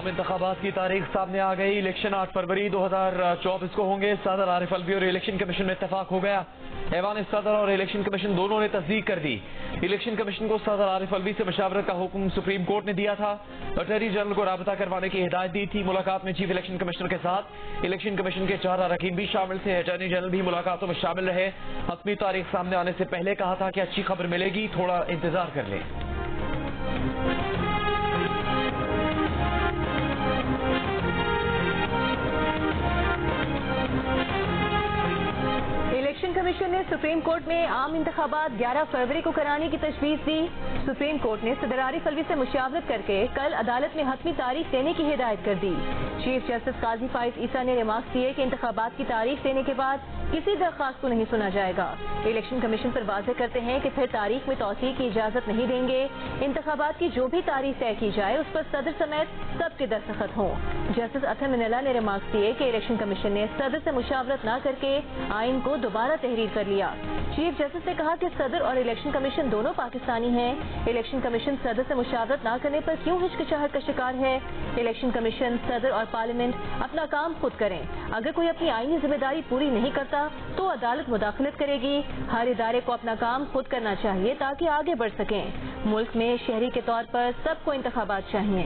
आम इंतखाबात की तारीख सामने आ गई। इलेक्शन 8 फरवरी 2024 को होंगे। सदर आरिफ अलवी और इलेक्शन कमीशन में इत्तेफाक हो गया। ऐवान सदर और इलेक्शन कमीशन दोनों ने तस्दीक कर दी। इलेक्शन कमीशन को सदर आरिफ अलवी से मशावरत का हुक्म सुप्रीम कोर्ट ने दिया था। अटॉर्नी जनरल को राबता करवाने की हिदायत दी थी। मुलाकात में चीफ इलेक्शन कमिश्नर के साथ इलेक्शन कमीशन के 4 अरकान भी शामिल थे। अटॉर्नी जनरल भी मुलाकातों में शामिल रहे। हतमी तारीख सामने आने से पहले कहा था कि अच्छी खबर मिलेगी, थोड़ा इंतजार कर लें। इलेक्शन कमीशन ने सुप्रीम कोर्ट में आम इंतखाबात 11 फरवरी को कराने की तजवीज़ दी। सुप्रीम कोर्ट ने सदर आरिफ अलवी से मुशावरत करके कल अदालत में हतमी तारीख देने की हिदायत कर दी। चीफ जस्टिस काजी फाइज ईसा ने रिमार्क दिए कि इंतखाबात की तारीख देने के बाद किसी दरख्वास्त को नहीं सुना जाएगा। इलेक्शन कमीशन पर वाज़ेह करते हैं कि फिर तारीख में तौसीए की इजाजत नहीं देंगे। इंतखाबात की जो भी तारीख तय की जाए उस पर सदर समेत सबके दस्तखत हों। जस्टिस अथर मिनल्ला ने रिमार्क दिए कि इलेक्शन कमीशन ने सदर से मुशावरत न करके आइन को दोबारा तहरीर कर लिया। चीफ जस्टिस ने कहा कि सदर और इलेक्शन कमीशन दोनों पाकिस्तानी हैं। इलेक्शन कमीशन सदर से मुशावरत न करने पर क्यों हिचकिचाहट का शिकार है। इलेक्शन कमीशन, सदर और पार्लियामेंट अपना काम खुद करें। अगर कोई अपनी आईनी जिम्मेदारी पूरी नहीं करता तो अदालत मुदाखलत करेगी। हर इदारे को अपना काम खुद करना चाहिए ताकि आगे बढ़ सकें। मुल्क में शहरी के तौर पर सबको इंतखाबात चाहिए।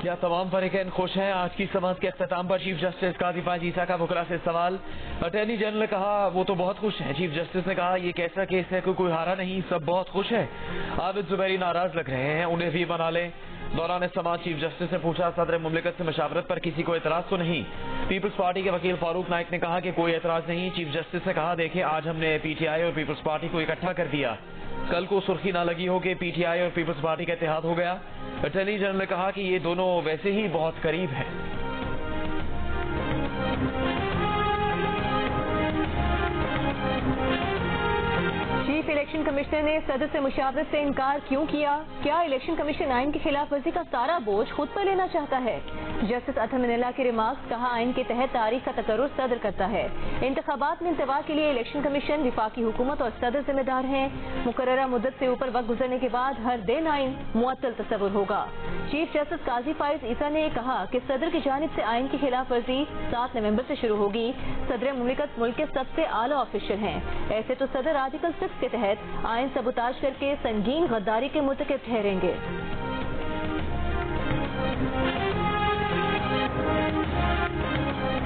क्या तमाम फरीकैन खुश हैं? आज की समाअत के अख्ताम पर चीफ जस्टिस काजी फाइज ईसा का वकला से सवाल। अटॉर्नी जनरल ने कहा वो तो बहुत खुश हैं। चीफ जस्टिस ने कहा ये कैसा केस है कि कोई हारा नहीं, सब बहुत खुश है। आबिद जुबैरी नाराज लग रहे हैं, उन्हें भी मना लें। दौरान समाअत चीफ जस्टिस ने पूछा सदर मुमलिकत से मशावरत पर किसी को एतराज तो नहीं। पीपल्स पार्टी के वकील फारूक नाइक ने कहा कि कोई एतराज नहीं। चीफ जस्टिस ने कहा देखिए आज हमने पीटीआई और पीपल्स पार्टी को इकट्ठा कर दिया, कल को सुर्खी ना लगी हो कि पीटीआई और पीपल्स पार्टी का इत्तेहाद हो गया। अटॉर्नी जनरल ने कहा कि ये दोनों वैसे ही बहुत करीब हैं। चीफ इलेक्शन कमिश्नर ने सदर से मुशावरत से इनकार क्यों किया? क्या इलेक्शन कमीशन आइन की खिलाफ वर्जी का सारा बोझ खुद पर लेना चाहता है? जस्टिस अथर मिनल्ला के रिमार्क्स, कहा आइन के तहत तारीख का तकर्रुर सदर करता है। इंतखाबात में इंतवा के लिए इलेक्शन कमीशन, विफाकी हुकूमत और सदर जिम्मेदार हैं। मुकर्ररा मुद्दत से ऊपर वक्त गुजरने के बाद हर दिन आइन मुअत्तल तस्वुर होगा। चीफ जस्टिस काजी फाइज ईसा ने कहा कि सदर की जानिब से आइन की खिलाफ वर्जी 7 नवंबर से शुरू होगी। सदर मुमलिकत मुल्क के सबसे आला ऑफिशियल हैं। ऐसे तो सदर आर्टिकल 6 के तहत आइन सबूताज करके संगीन गद्दारी के मुर्तकिब ठहरेंगे।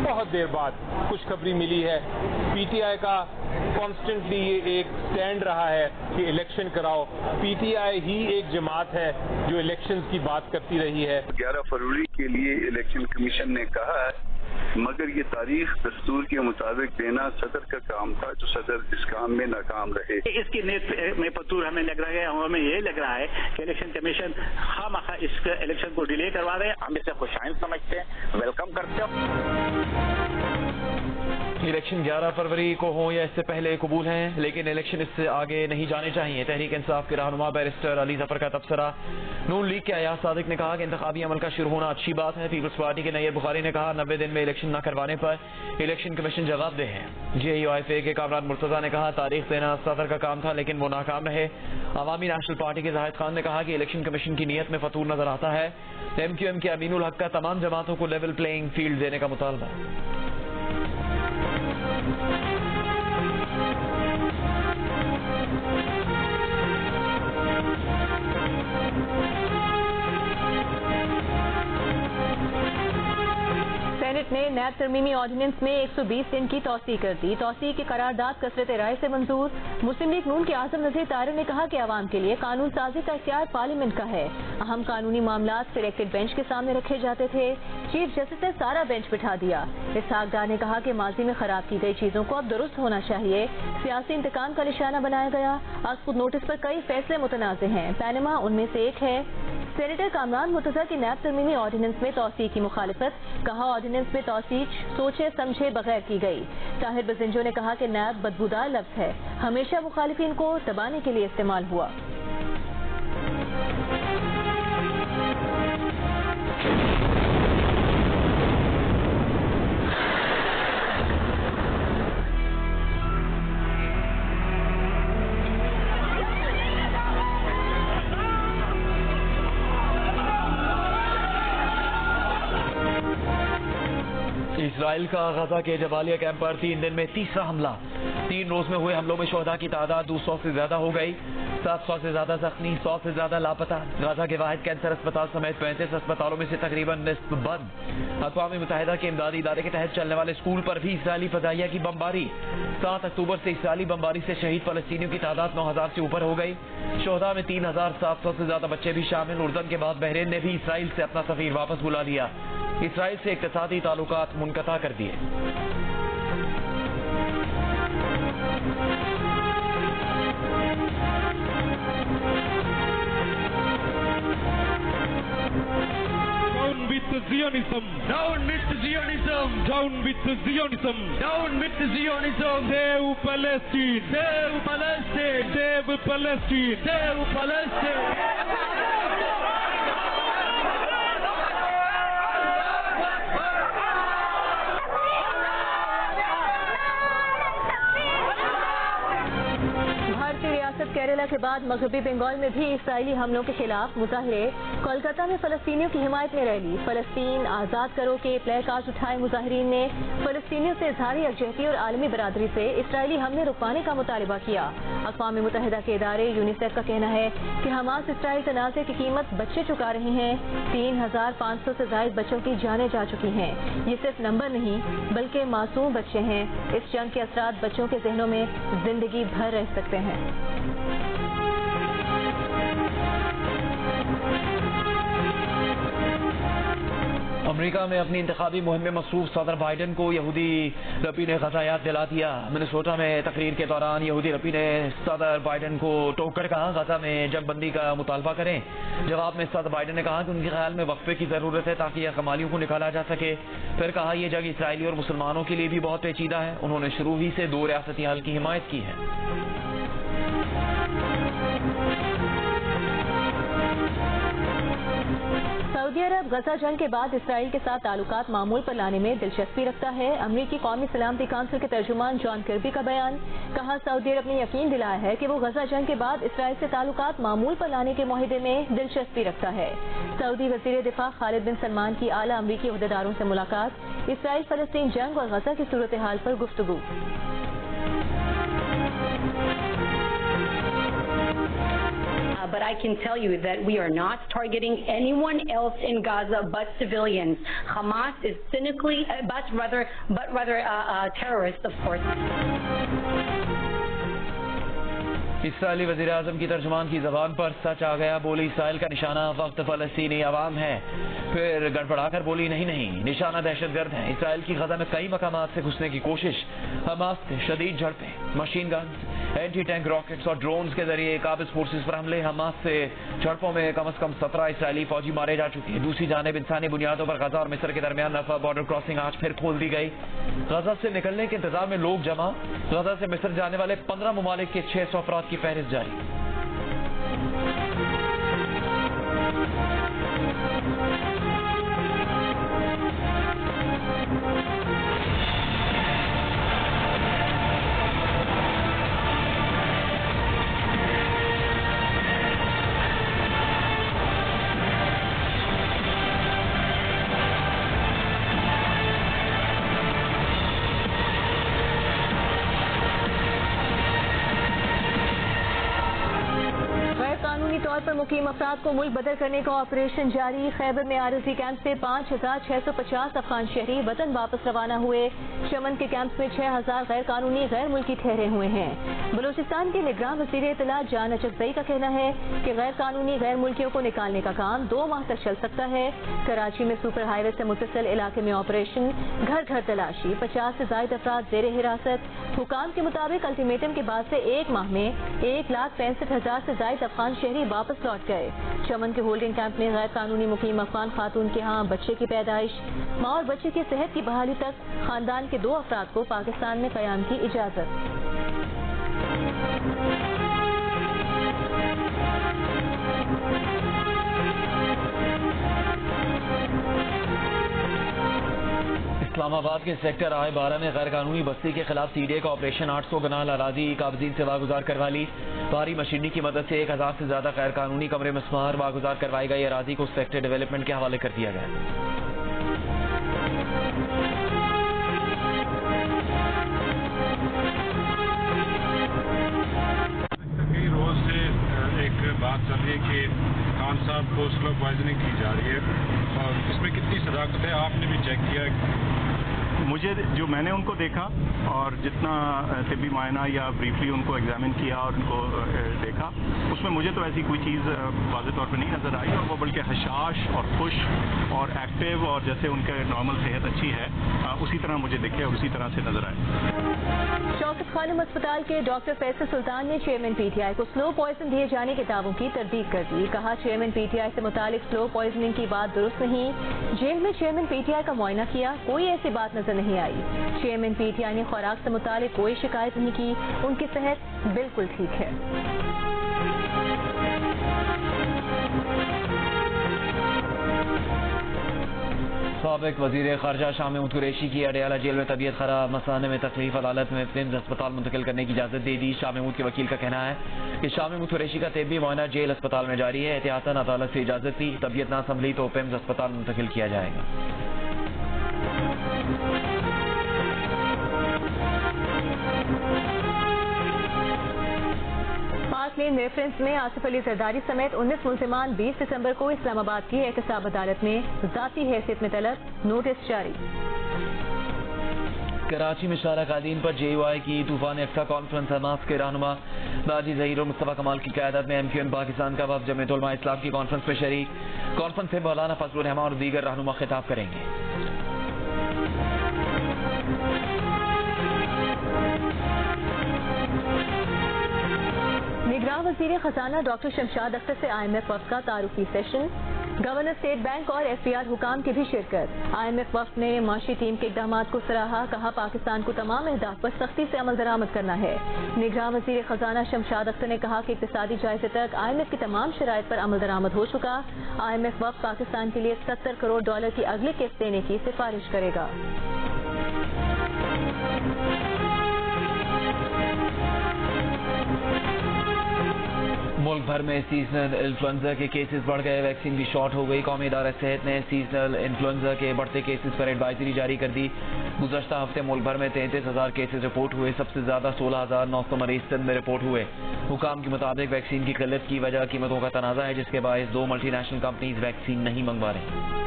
बहुत देर बाद खुशखबरी मिली है। पीटीआई का कॉन्स्टेंटली ये एक स्टैंड रहा है कि इलेक्शन कराओ। पीटीआई ही एक जमात है जो इलेक्शंस की बात करती रही है। 11 फरवरी के लिए इलेक्शन कमीशन ने कहा है, मगर ये तारीख दस्तूर के मुताबिक देना सदर का काम था, जो सदर इस काम में नाकाम रहे। इसकी नीयत में पतूर हमें लग रहा है, हमें ये लग रहा है कि इलेक्शन कमीशन खामखा इस इलेक्शन को डिले करवा रहे हैं। हम इसे खुशाइन समझते हैं, वेलकम करते हैं। इलेक्शन 11 फरवरी को हो या इससे पहले कबूल हैं, लेकिन इलेक्शन इससे आगे नहीं जाने चाहिए। तहरीक इंसाफ के रहनुमा बैरिस्टर अली जफर का तबसरा। नून लीग के अयाज सादिक ने कहा कि इंतखाबी अमल का शुरू होना अच्छी बात है। पीपल्स पार्टी के नैयब बुखारी ने कहा 90 दिन में इलेक्शन न करवाने पर इलेक्शन कमीशन जवाबदेह है। जेयूआईफए के कामरान मुर्तजा ने कहा तारीख देना सदर का काम था, लेकिन वो नाकाम रहे। अवामी नेशनल पार्टी के जाहिद खान ने कहा कि इलेक्शन कमीशन की नीयत में फतूर नजर आता है। MQM के अमीनुल हक का तमाम जमातों को लेवल प्लेइंग फील्ड देने का मुतालबा। सेनेट ने नैब तरमीमी ऑर्डिनेंस में 120 दिन की तौसीह कर दी। तौसीह की करारदाद कसरत राय से मंजूर। मुस्लिम लीग नून के आजम नज़ीर तारिर ने कहा कि आवाम के लिए कानून साजी का इख्तियार पार्लियामेंट का है। अहम कानूनी मामलात सिलेक्टेड बेंच के सामने रखे जाते थे। चीफ जस्टिस ने सारा बेंच बिठा दिया। इसहाक डार ने कहा कि माजी में खराब की गई चीजों को अब दुरुस्त होना चाहिए। सियासी इंतकाम का निशाना बनाया गया। आज खुद नोटिस पर कई फैसले मुतनाज़े हैं, पैनमा उनमें से एक है। सेनेटर कामरान मुर्तजा की नैब तरमीमी ऑर्डिनेंस में तौसीह की मुखालिफत, कहा ऑर्डिनेंस में तौसीह सोचे समझे बगैर की गई। ताहिर बजिंजो ने कहा कि नैब बदबूदार लफ्ज है, हमेशा मुखालिफिन को दबाने के लिए इस्तेमाल हुआ। اسرائیل کا غزہ کے جبالیہ کیمپ پر 3 دن میں تیسرا حملہ. 3 روز میں ہوئے حملوں میں شہداء کی تعداد 200 سے زیادہ ہو گئی. 700 سے زیادہ زخمی، 100 سے زیادہ لاپتہ. غزہ کے واحد کینسر اسپتال سمیت 35 اسپتالوں میں سے تقریباً نصف بند. اقوام متحدہ کے امدادی ادارے کے تحت چلنے والے اسکول پر بھی اسرائیلی فضائیہ کی بمباری. 7 اکتوبر سے اسرائیلی بمباری سے شہید فلسطینیوں کی تعداد 9000 سے اوپر ہو گئی. شہداء میں 3700 سے زیادہ بچے بھی شامل. اردن کے بعد بحرین نے بھی اسرائیل سے اپنا سفیر واپس بلا لیا. اسرائیل سے اقتصادی تعلقات منقطع کر دیے. Down with Zionism! Down with Zionism! Down with Zionism! Down with Zionism! Save Palestine! Save Palestine! Save Palestine! Save Palestine! بھارتی ریاست کیرلا کے بعد مغربی بنگال میں بھی اسرائیلی حملوں کے خلاف مظاہرے. کولکاتہ میں فلسطینیوں کی حمایت میں ریلی. فلسطین آزاد کرو کے پلے کارڈ اٹھائے مظاہرین نے. فلسطینیوں سے اظہار یکجہتی اور عالمی برادری سے اسرائیلی حملے رکوانے کا مطالبہ کیا. اقوام متحدہ کے ادارے یونیسیف کا کہنا ہے کہ حماس اسرائیل تنازع کی قیمت بچے چکا رہے ہیں. 3500 سے زائد بچوں کی جانیں جا چکی ہیں. یہ صرف نمبر نہیں بلکہ معصوم بچے ہیں. اس جنگ کے اثرات بچوں کے ذہنوں میں زندگی بھر رہ سکتے ہیں. امریکہ میں اپنی انتخابی مہم میں مصروف صدر بائیڈن کو یہودی ربی نے غزہ یاد دلا دیا. منیسوٹا میں تقریر کے دوران یہودی ربی نے صدر بائیڈن کو ٹوک کر کہا غزہ میں جنگ بندی کا مطالبہ کریں. جواب میں صدر بائیڈن نے کہا کہ ان کے خیال میں وقفے کی ضرورت ہے تاکہ یرغمالیوں کو نکالا جا سکے. پھر کہا یہ جنگ اسرائیلی اور مسلمانوں کے لیے بھی بہت پیچیدہ ہے. انہوں نے شروع ہی سے 2 ریاستی حل کی حمایت کی ہے. سعودی عرب غزہ جنگ کے بعد اسرائیل کے ساتھ تعلقات معمول پر لانے میں دلچسپی رکھتا ہے. امریکی قومی سلامتی کونسل کے ترجمان جان کربی کا بیان. کہا سعودی عرب نے یقین دلایا ہے کہ وہ غزہ جنگ کے بعد اسرائیل سے تعلقات معمول پر لانے کے معاہدے میں دلچسپی رکھتا ہے. سعودی وزیر دفاع خالد بن سلمان کی اعلیٰ امریکی عہدیداروں سے ملاقات. اسرائیل فلسطین جنگ اور غزہ کی صورتحال پر گفتگو. But I can tell you that we are not targeting anyone else in Gaza but civilians. Hamas is cynically, but rather terrorists, of course. اسرائیلی وزیر اعظم کی ترجمان کی زبان پر سچ آ گیا. بولی اسرائیل کا نشانہ وقت فلسطینی عوام ہے. پھر گڑبڑا کر بولی نہیں نشانہ دہشت گرد ہیں. اسرائیل کی غزہ میں کئی مقامات سے گھسنے کی کوشش. حماس سے شدید جھڑپیں. Machine guns, anti tank rockets اور ڈرونز کے ذریعے قابض فورسز پر حملے. حماس سے جھڑپوں میں کم از کم 17 اسرائیلی فوجی مارے جا چکے ہیں. دوسری جانب انسانی بنیادوں پر غزہ اور مصر کے درمیان رفح بارڈر کراسنگ آج پھر کھول دی گئی. غزہ سے نکلنے کے انتظار میں لوگ جمع. غزہ سے مصر جانے والے 15 ممالک کے 600 افراد کی فہرست جاری. پر مقیم افراد کو ملک بدر کرنے کا آپریشن جاری. خیبر میں عارضی کیمپ سے 5650 افغان شہری وطن واپس روانہ ہوئے. چمن کے کیمپ میں 6000 غیر قانونی غیر ملکی ٹھہرے ہوئے ہیں. بلوچستان کے نگراں وزیر اطلاع جان اچکزئی کا کہنا ہے کہ غیر قانونی غیر ملکیوں کو نکالنے کا کام 2 ماہ تک چل سکتا ہے. کراچی میں سپر ہائی وے سے متصل علاقے میں آپریشن گھر گھر تلاشی. 50 سے زائد افراد زیر حراست. حکام کے مطابق الٹیمیٹم کے بعد سے 1 ماہ میں 1,65,000 سے زائد افغان شہری واپس لوٹ گئے. چمن کے ہولڈنگ کیمپ میں غیر قانونی مقیم افغان خاتون کے ہاں بچے کی پیدائش. ماں اور بچے کی صحت کی بحالی تک خاندان کے 2 افراد کو پاکستان میں قیام کی اجازت. اسلام آباد کے سیکٹر آئے 12 میں غیر قانونی بستی کے خلاف سی ڈی اے کا آپریشن 800 کنال اراضی قابضین سے واگزار کروا لی. بھاری مشینری کی مدد سے 1000 سے زیادہ غیر قانونی کمرے مسمار واگزار کروائی گئی اراضی کو سیکٹر ڈیولپمنٹ کے حوالے کر دیا گیا. بات چل رہی ہے کہ خان صاحب کو سلو پوائزننگ کی جا رہی ہے، اور اس میں کتنی صداقت ہے؟ آپ نے بھی چیک کیا؟ مجھے جو میں نے ان کو دیکھا اور جتنا طبی معائنہ یا بریفلی ان کو ایگزامن کیا اور ان کو دیکھا، اس میں مجھے تو ایسی کوئی چیز واضح طور پہ نہیں نظر آئی، اور وہ بلکہ حشاش اور خوش اور ایکٹیو اور جیسے ان کے نارمل صحت اچھی ہے اسی طرح مجھے دیکھے اور اسی طرح سے نظر آئے۔ شوکت خانم اسپتال کے ڈاکٹر فیصل سلطان نے چیئرمین پی ٹی آئی کو سلو پوائزن دیے جانے کے دعووں کی تردید کر دی۔ کہا چیئرمین پی ٹی آئی سے متعلق سلو پوائزننگ کی بات درست نہیں، جیل میں چیئرمین پی ٹی آئی کا معائنہ کیا، کوئی ایسی بات نظر نہیں آئی۔ چیئرمین پی ٹی آئی نے خوراک سے متعلق کوئی شکایت نہیں کی، ان کی صحت بالکل ٹھیک ہے۔ سابق وزیر خارجہ شاہ محمود قریشی کی اڈیالہ جیل میں طبیعت خراب، مثانے میں تکلیف، عدالت میں پمز ہسپتال منتقل کرنے کی اجازت دے دی۔ شاہ محمود کے وکیل کا کہنا ہے کہ شاہ محمود قریشی کا طبی معائنہ جیل اسپتال میں جاری ہے، احتیاطاً عدالت سے اجازت دی، طبیعت نہ سنبھلی تو پمز ہسپتال منتقل کیا جائے گا۔ پاک لین ریفرنس میں آصف علی زرداری سمیت 19 ملزمان 20 دسمبر کو اسلام آباد کی احتساب عدالت میں ذاتی حیثیت میں طلب، نوٹس جاری۔ کراچی میں شارع قائدین پر جے یو آئی کی طوفان یکساں کانفرنس، حماس کے رہنما ناجی ظہیر اور مصطفیٰ کمال کی قیادت میں MQN پاکستان کا وفد جمعیت علماء اسلام کی کانفرنس میں شریک۔ کانفرنس سے مولانا فضل الرحمان اور دیگر رہنما خطاب کریں گے۔ نگراں وزیر خزانہ ڈاکٹر شمشاد اختر سے IMF وفد کا تعارفی سیشن، گورنر اسٹیٹ بینک اور FBR حکام کی بھی شرکت۔ IMF وفد نے معاشی ٹیم کے اقدامات کو سراہا، کہا پاکستان کو تمام اہداف پر سختی سے عمل درآمد کرنا ہے۔ نگراں وزیر خزانہ شمشاد اختر نے کہا کہ اقتصادی جائزے تک IMF کی تمام شرائط پر عمل درآمد ہو چکا۔ IMF وفد پاکستان کے لیے $70 کروڑ کی اگلی قسط دینے کی سفارش کرے گا۔ ملک بھر میں سیزنل انفلوئنزا کے کیسز بڑھ گئے، ویکسین بھی شارٹ ہو گئی۔ قومی ادارہ صحت نے سیزنل انفلوئنزا کے بڑھتے کیسز پر ایڈوائزری جاری کر دی۔ گزشتہ ہفتے ملک بھر میں 33,000 کیسز رپورٹ ہوئے، سب سے زیادہ 16,900 مریض سندھ میں رپورٹ ہوئے۔ حکام کے مطابق ویکسین کی قلت کی وجہ قیمتوں کا تنازع ہے، جس کے باعث 2 ملٹی نیشنل کمپنیز ویکسین نہیں منگوا رہی۔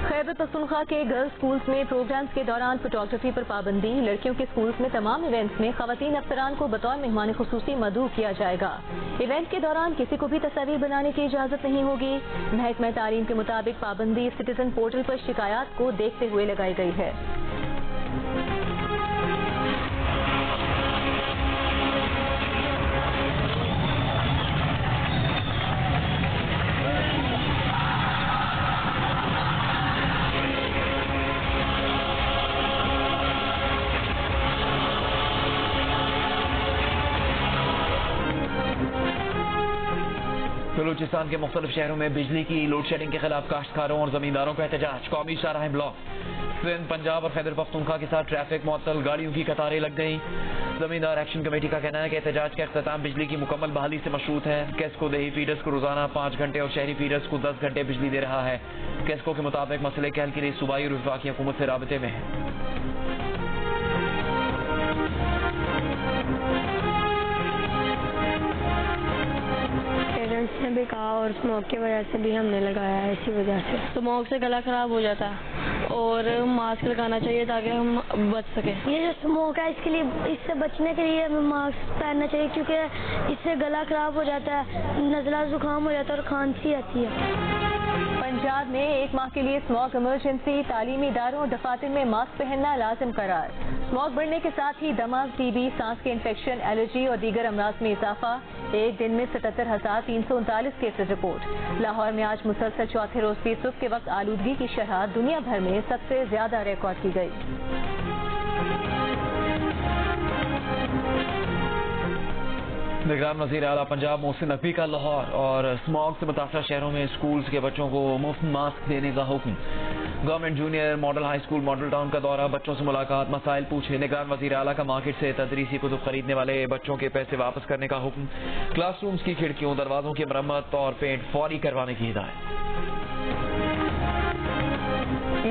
خیبر پختونخوا کے گرلز سکولز میں پروگرامز کے دوران فوٹوگرافی پر پابندی، لڑکیوں کے سکولز میں تمام ایونٹس میں خواتین افسران کو بطور مہمان خصوصی مدعو کیا جائے گا۔ ایونٹ کے دوران کسی کو بھی تصاویر بنانے کی اجازت نہیں ہوگی۔ محکمہ تعلیم کے مطابق پابندی سٹیزن پورٹل پر شکایات کو دیکھتے ہوئے لگائی گئی ہے۔ بلوچستان کے مختلف شہروں میں بجلی کی لوڈ شیڈنگ کے خلاف کاشتکاروں اور زمینداروں کا احتجاج، قومی شاہراہیں بلاک۔ سندھ، پنجاب اور خیبر پختونخوا کے ساتھ ٹریفک معطل، گاڑیوں کی قطاریں لگ گئیں۔ زمیندار ایکشن کمیٹی کا کہنا ہے کہ احتجاج کا اختتام بجلی کی مکمل بحالی سے مشروط ہے۔ کیسکو دیہی فیڈرز کو روزانہ 5 گھنٹے اور شہری فیڈرز کو 10 گھنٹے بجلی دے رہا ہے۔ کیسکو کے مطابق مسئلے کے حل کے لیے صوبائی اور وفاقی حکومت سے رابطے میں ہے۔ پیرنٹس نے بھی کہا اور اسموک کی وجہ سے بھی ہم نے لگایا ہے، اسی وجہ سے اسموک سے گلا خراب ہو جاتا ہے اور ماسک لگانا چاہیے تاکہ ہم بچ سکیں۔ یہ جو اسموک ہے اس سے بچنے کے لیے ہمیں ماسک پہننا چاہیے، کیونکہ اس سے گلا خراب ہو جاتا ہے، نزلہ زکام ہو جاتا ہے اور کھانسی آتی ہے۔ پنجاب میں 1 ماہ کے لیے اسموک ایمرجنسی، تعلیمی اداروں اور دفاتر میں ماسک پہننا لازم قرار۔ اسموک بڑھنے کے ساتھ ہی دمہ، TB، سانس کے انفیکشن، الرجی اور دیگر امراض میں اضافہ، ایک دن میں 77,339 کیسز رپورٹ۔ لاہور میں آج مسلسل چوتھے روز بھی صبح کے وقت آلودگی کی شرح دنیا بھر میں سب سے زیادہ ریکارڈ کی گئی۔ نگران وزیر اعلیٰ پنجاب محسن نقوی کا لاہور اور اسموگ سے متاثرہ شہروں میں اسکولز کے بچوں کو مفت ماسک دینے کا حکم۔ Government junior model high school model town کا دورہ، بچوں سے ملاقات، مسائل پوچھے۔ نگران وزیر اعلیٰ کا مارکیٹ سے تدریسی کتب خریدنے والے بچوں کے پیسے واپس کرنے کا حکم۔ کلاس رومز کی کھڑکیوں، دروازوں کی مرمت اور پینٹ فوری کروانے کی ہدایت۔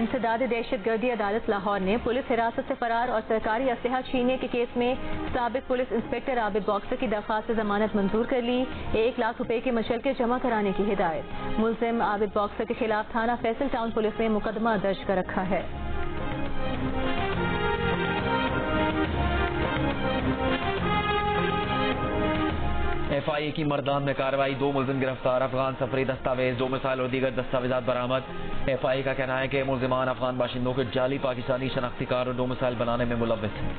इंसदाद दहशत गर्दी अदालत लाहौर ने पुलिस हिरासत से फरार और सरकारी असलहा छीनने के केस में साबिक पुलिस इंस्पेक्टर आबिद बॉक्सर की दरख्वास्त से जमानत मंजूर कर ली। 1 लाख रुपए के मशल्के जमा कराने की हिदायत। मुलजिम आबिद बॉक्सर के खिलाफ थाना फैसल टाउन पुलिस ने मुकदमा दर्ज कर रखा है। FIA की मर्दान में कार्रवाई, 2 मुलजिम गिरफ्तार, अफगान सफरी दस्तावेज, डोमिसाइल और दीगर दस्तावेजात बरामद। FIA का कहना है कि मुलजिमान अफगान बाशिंदों के जाली पाकिस्तानी शनाख्ती कार्ड और डोमिसाइल बनाने में मुलव्विस हैं।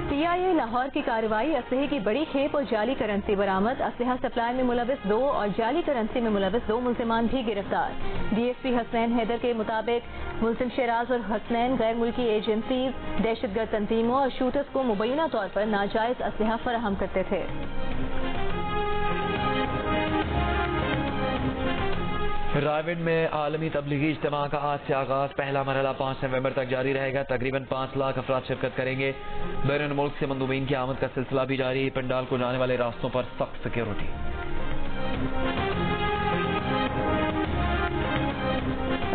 CIA लाहौर की कार्रवाई, असलहे की बड़ी खेप और जाली करेंसी बरामद। असलहा सप्लाई में मुलव्विस 2 और जाली करेंसी में मुलव्विस 2 मुलजिमान भी गिरफ्तार। DSP हसनैन हैदर के मुताबिक मुलजिम शराज और हसनैन गैर मुल्की एजेंसीज, दहशतगर्द तंजीमों और शूटर्स को मुबैना तौर पर नाजायज असलहा फराहम करते थे। रायविंड में आलमी तबलीगी इज्तिमा का आज से आगाज, पहला मरहला 5 नवंबर तक जारी रहेगा। तकरीबन 5 लाख अफराद शिरकत करेंगे। बैरून मुल्क से मंदूबीन की आमद का सिलसिला भी जारी, पंडाल को जाने वाले रास्तों पर सख्त सिक्योरिटी।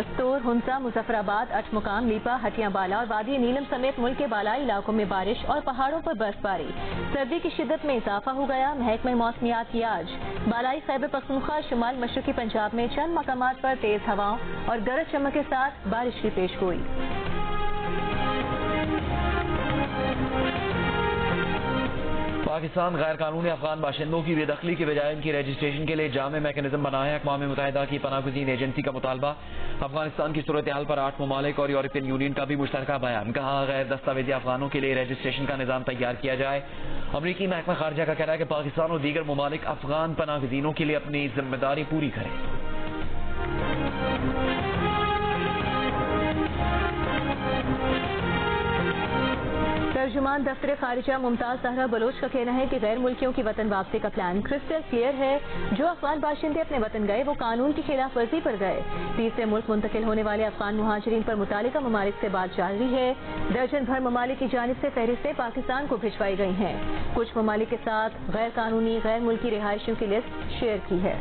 अस्तूर, हुंसा, मुजफ्फराबाद, अठमुकाम, लीपा, हटियाबाला और वादी नीलम समेत मुल्क के बालाई इलाकों में बारिश और पहाड़ों पर बर्फबारी। सर्दी की शिद्दत में इजाफा हो गया। महकमा मौसमियात की आज बालाई खैबर पख्तूनख्वा, शुमाल मशरकी पंजाब में चंद मकामात पर तेज हवाओं और गरज चमक के साथ बारिश की पेशगोई। पाकिस्तान गैर कानूनी अफगान बाशिंदों की बेदखली की बजाय उनकी रजिस्ट्रेशन के लिए जामे मैकेनिज्म बनाए। अक़वाम मुत्तहिदा की पनाहगज़ीन एजेंसी का मुतालबा। अफगानिस्तान की सूरत हाल पर 8 ममालिक और यूरोपियन यूनियन का भी मुश्तरका बयान। कहा, गैर दस्तावेजी अफगानों के लिए रजिस्ट्रेशन का निज़ाम तैयार किया जाए। अमरीकी महकमा खारजा का कहना है कि पाकिस्तान और दीगर ममालिक अफगान पनाहगज़ीनों के लिए अपनी जिम्मेदारी पूरी करें। तर्जुमान दफ्तर खारिजा मुमताज सहरा बलोच का कहना है कि गैर मुल्कियों की वतन वापसी का प्लान क्रिस्टल क्लियर है। जो अफगान बाशिंदे अपने वतन गए वो कानून की खिलाफ वर्जी पर गए। तीसरे मुल्क मुंतकिल होने वाले अफगान मुहाजिरीन पर मुतालिका ममालिक से बात जारी है। दर्जन भर ममालिक की जानिब से फहरिस्तें पाकिस्तान को भिजवाई गई हैं। कुछ ममालिक के साथ गैर कानूनी गैर मुल्की रिहायशियों की लिस्ट शेयर की है।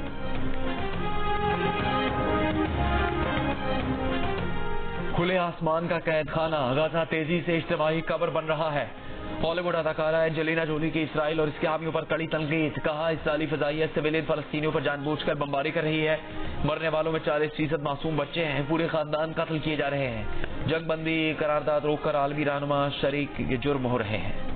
खुले आसमान का कैद खाना, गाजा तेजी से इज्तिमाई कब्र बन रहा है। हॉलीवुड अदाकारा एंजेलिना जोली की इसराइल और इसके हामियों पर कड़ी तनकीद। कहा, इसराइली फजाइया सिविलियन फलस्तीनियों पर जानबूझकर बमबारी कर रही है। मरने वालों में 40% मासूम बच्चे हैं। पूरे खानदान कत्ल किए जा रहे हैं। जंगबंदी करारदाद रोककर आलमी रहनुमा शरीक ये जुर्म हो रहे हैं।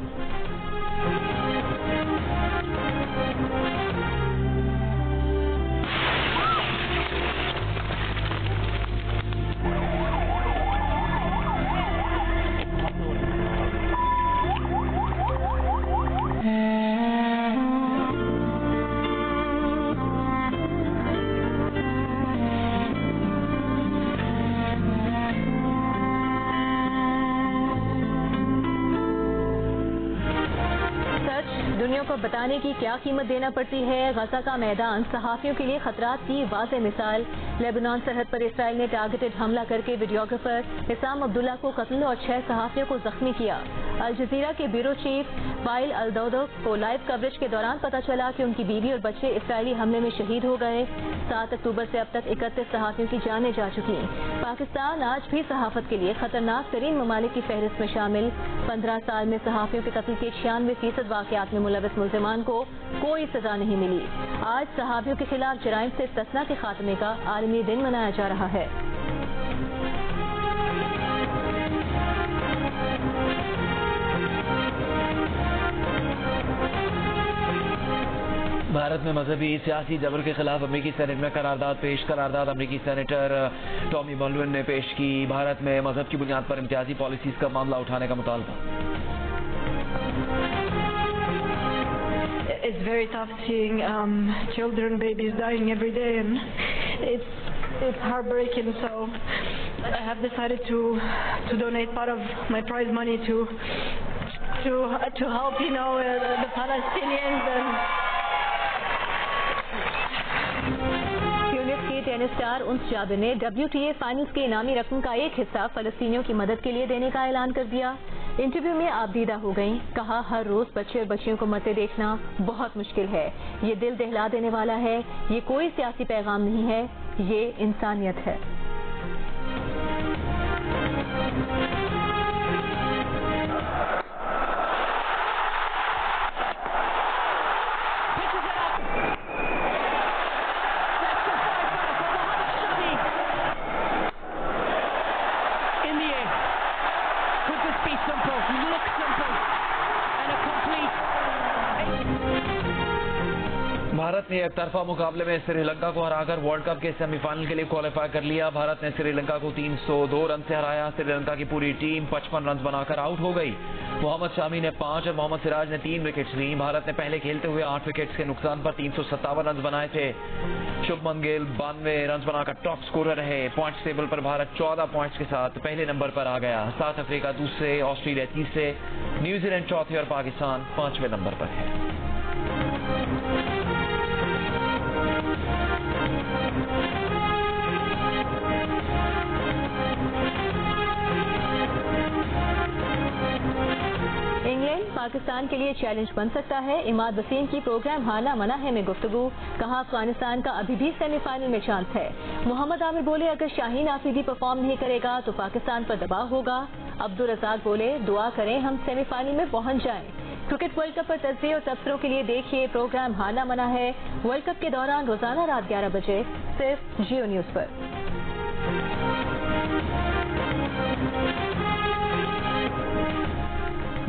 दुनिया को बताने की क्या कीमत देना पड़ती है। गजा का मैदान सहाफियों के लिए खतरात की वाज़ेह मिसाल। लेबनान सरहद पर इसराइल ने टारगेटेड हमला करके वीडियोग्राफर हिसाम अब्दुल्ला को कत्ल और 6 सहाफियों को जख्मी किया। अल जजीरा के ब्यूरो चीफ वाइल अल-दौदो को लाइव कवरेज के दौरान पता चला कि उनकी बीवी और बच्चे इसराइली हमले में शहीद हो गए। 7 अक्टूबर से अब तक 31 सहाफियों की जानें जा चुकी। पाकिस्तान आज भी सहाफत के लिए खतरनाक तरीन ममालिक की फहरिस्त में शामिल। 15 साल में सहाफियों के कत्ल के 96% वाकयात में मुलविस मुल्जिमान को कोई सजा नहीं मिली। आज सहाफियों के खिलाफ जराइम से इस्तिस्ना के खात्मे का आलमी दिन मनाया जा रहा है। भारत में मजहबी सियासी जबर के खिलाफ अमरीकी सेनेट में करारदाद पेश। करारदाद अमरीकी सेनेटर टॉमी बोल्डविन ने पेश की। भारत में मजहब की बुनियाद पर इम्तियाजी पॉलिसीज का मामला उठाने का मुतालबा। It's very tough seeing children, babies dying every day, and it's heartbreaking. So I have decided to donate part of my prize money to help, the Palestinians. Tunis की टेनिस स्टार उन्स जाबिर ने WTA finals के इनामी रकम का एक हिस्सा फलस्तीनियों की मदद के लिए देने का ऐलान कर दिया। इंटरव्यू में आप दीदा हो गईं, कहा हर रोज बच्चे और बच्चियों को मरते देखना बहुत मुश्किल है, ये दिल दहला देने वाला है, ये कोई सियासी पैगाम नहीं है, ये इंसानियत है। भारत ने एक तरफा मुकाबले में श्रीलंका को हराकर वर्ल्ड कप के सेमीफाइनल के लिए क्वालिफाई कर लिया। भारत ने श्रीलंका को 302 रन से हराया। श्रीलंका की पूरी टीम 55 रन बनाकर आउट हो गई। मोहम्मद शामी ने 5 और मोहम्मद सिराज ने 3 विकेट्स ली। भारत ने पहले खेलते हुए 8 विकेट्स के नुकसान पर 357 रन बनाए थे। शुभमन गिल 92 रन बनाकर टॉप स्कोरर रहे। पॉइंट्स टेबल पर भारत 14 पॉइंट्स के साथ पहले नंबर पर आ गया। साउथ अफ्रीका दूसरे, ऑस्ट्रेलिया तीसरे, न्यूजीलैंड चौथे और पाकिस्तान 5वें नंबर पर है। इंग्लैंड पाकिस्तान के लिए चैलेंज बन सकता है। इमाद वसीम की प्रोग्राम हाना मना है में गुफ्तगू, कहा अफगानिस्तान का अभी भी सेमीफाइनल में चांस है। मोहम्मद आमिर बोले अगर शाहीन आफरीदी परफॉर्म नहीं करेगा तो पाकिस्तान पर दबाव होगा। अब्दुल रज़ाक बोले दुआ करें हम सेमीफाइनल में पहुंच जाएं। क्रिकेट वर्ल्ड कप पर तस्वीर और तबसरों के लिए देखिए प्रोग्राम हाना मना है वर्ल्ड कप के दौरान रोजाना रात 11 बजे सिर्फ जियो न्यूज पर।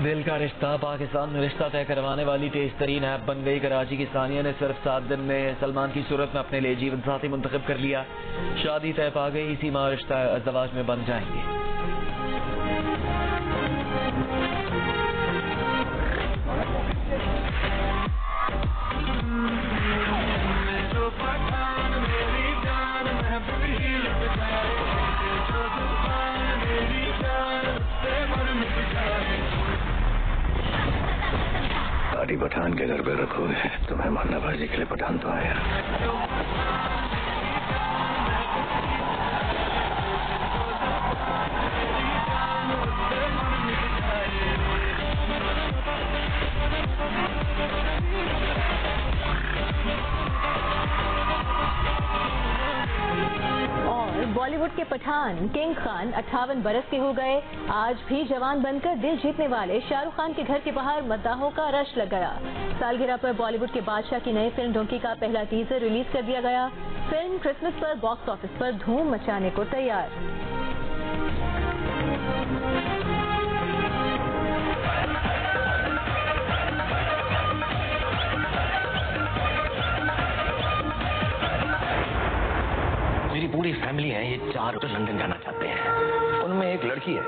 दिल का रिश्ता पाकिस्तान में रिश्ता तय करवाने वाली तेज तरीन ऐप बन गई। कराची की सानिया ने सिर्फ 7 दिन में सलमान की सूरत में अपने लिए जीवन साथी मुंतखब कर लिया। शादी तय पा गई, इसी माह रिश्ता अज़वाज में बन जाएंगे। गाड़ी पठान के घर पे रखोगे तो मेहमान नवाजी के लिए पठान तो आया। बॉलीवुड के पठान किंग खान 58 बरस के हो गए। आज भी जवान बनकर दिल जीतने वाले शाहरुख खान के घर के बाहर मद्दाहों का रश लग गया। सालगिरह पर बॉलीवुड के बादशाह की नई फिल्म डोंकी का पहला टीजर रिलीज कर दिया गया। फिल्म क्रिसमस पर बॉक्स ऑफिस पर धूम मचाने को तैयार। मेरी पूरी फैमिली है, ये 4 तो लंदन जाना चाहते हैं। उनमें एक लड़की है